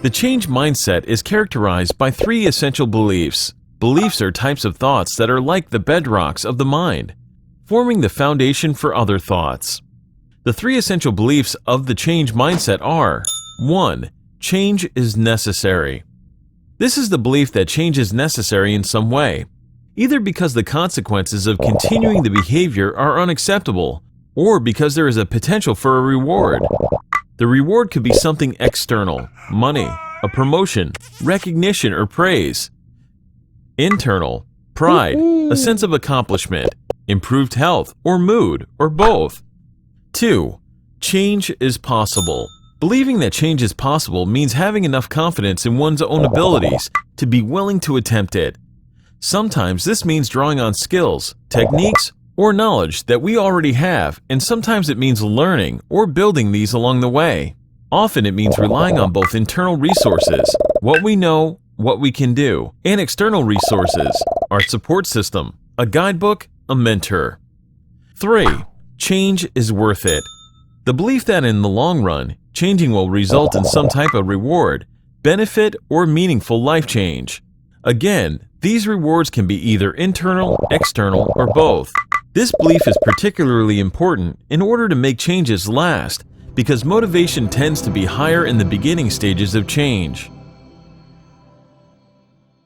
The change mindset is characterized by three essential beliefs. Beliefs are types of thoughts that are like the bedrocks of the mind, forming the foundation for other thoughts. The three essential beliefs of the change mindset are: 1. Change is necessary. This is the belief that change is necessary in some way, either because the consequences of continuing the behavior are unacceptable, or because there is a potential for a reward. The reward could be something external, money, a promotion, recognition, or praise. Internal, pride, a sense of accomplishment, improved health, or mood, or both. 2. Change is possible. Believing that change is possible means having enough confidence in one's own abilities to be willing to attempt it. Sometimes this means drawing on skills, techniques, or knowledge that we already have, and sometimes it means learning or building these along the way. Often it means relying on both internal resources, what we know, what we can do, and external resources, our support system, a guidebook, a mentor. 3. Change is worth it. The belief that in the long run, changing will result in some type of reward, benefit, or meaningful life change. Again, these rewards can be either internal, external, or both. This belief is particularly important in order to make changes last, because motivation tends to be higher in the beginning stages of change.